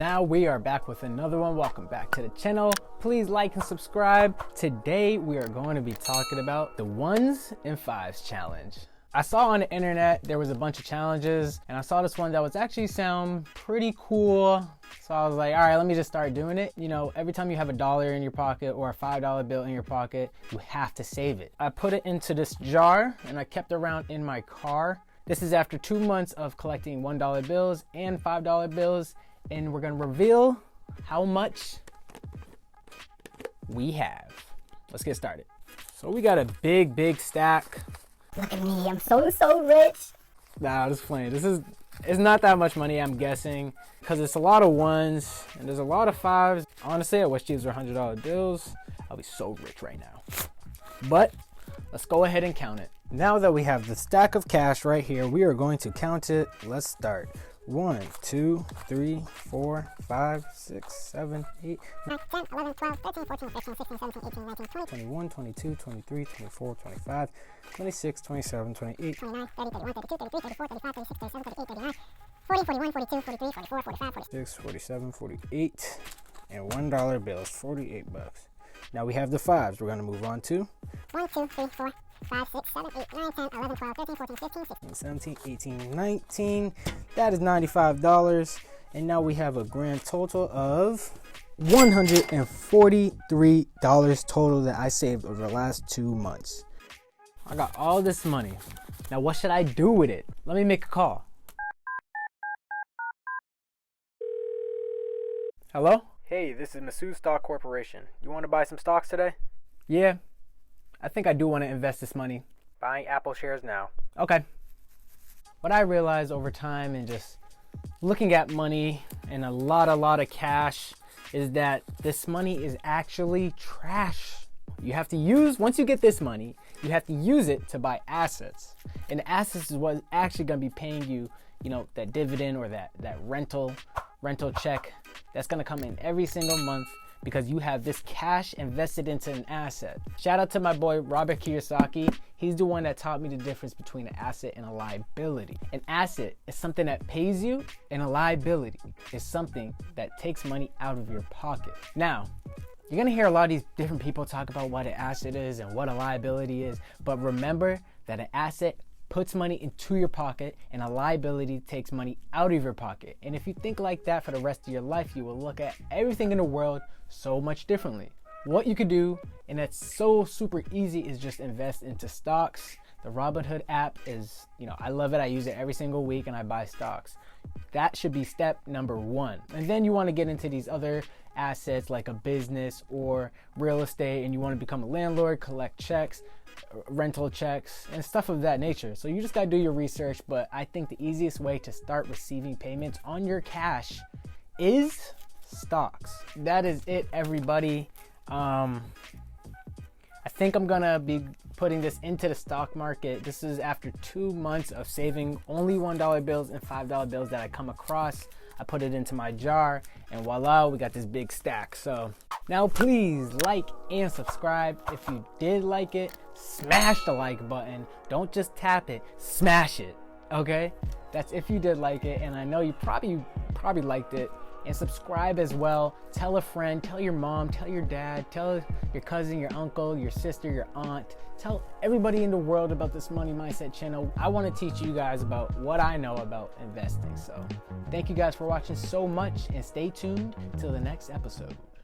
Now we are back with another one. Welcome back to the channel. Please like and subscribe. Today we are going to be talking about the 1's and 5's challenge. I saw on the internet there was a bunch of challenges, and I saw this one that was actually sound pretty cool. So I was like, all right, let me just start doing it. You know, every time you have $1 in your pocket or a $5 bill in your pocket, you have to save it. I put it into this jar and I kept it around in my car. This is after 2 months of collecting $1 bills and $5 bills. And we're gonna reveal how much we have. Let's get started. So we got a big stack. Look at me, I'm so rich. Nah, just playing. It's not that much money, I'm guessing, because it's a lot of 1's and there's a lot of 5's. Honestly, I wish these were $100 bills. I'll be so rich right now. But let's go ahead and count it. Now that we have the stack of cash right here, we are going to count it. Let's start. 1, 2, 3, 4, 5, 6, 7, 8, 9, 10, 11, 12, 13, 14, 15, 16, 17, 18, 19, 20, 21, 22, 23, 24, 25, 26, 27, 28, 29, 30, 31, 32, 33, 34, 35, 36, 37, 38, 39, 40, 41, 42, 43, 44, 45, 46, 47, 48, and $1 bills, 48 bucks. Now we have the 5's. We're going to move on to 1, 2, 3, 4, 5, 6, 7, 8, 9, 10, 11, 12, 13, 14, 15, 16, 17, 18, 19. That is $95. And now we have a grand total of $143 total that I saved over the last 2 months. I got all this money. Now what should I do with it? Let me make a call. Hello? Hey, this is Masu Stock Corporation. You want to buy some stocks today? Yeah, I think I do want to invest this money. Buying Apple shares now. Okay. What I realized over time and just looking at money and a lot of cash is that this money is actually trash. You have to use, once you get this money, you have to use it to buy assets. And assets is what's actually going to be paying you, that dividend or that rental check that's going to come in every single month because you have this cash invested into an asset. Shout out to my boy Robert Kiyosaki. He's the one that taught me the difference between an asset and a liability. An asset is something that pays you, and a liability is something that takes money out of your pocket. Now, you're gonna hear a lot of these different people talk about what an asset is and what a liability is, but remember that an asset puts money into your pocket and a liability takes money out of your pocket. And if you think like that for the rest of your life, you will look at everything in the world so much differently. What you could do, and that's so super easy, is just invest into stocks. The Robinhood app is, I love it. I use it every single week and I buy stocks. That should be step number 1. And then you want to get into these other assets like a business or real estate, and you want to become a landlord, collect checks, rental checks, and stuff of that nature. So you just got to do your research, but I think the easiest way to start receiving payments on your cash is stocks. That is it, everybody. I think I'm gonna be putting this into the stock market. This is after 2 months of saving only $1 bills and $5 bills that I come across. I put it into my jar and voila, we got this big stack. So now please like and subscribe. If you did like it, smash the like button. Don't just tap it, smash it. Okay? That's if you did like it, and I know you probably liked it. And subscribe as well. Tell a friend, tell your mom, tell your dad, tell your cousin, your uncle, your sister, your aunt. Tell everybody in the world about this Money Mindset channel. I want to teach you guys about what I know about investing. So thank you guys for watching so much, and stay tuned till the next episode.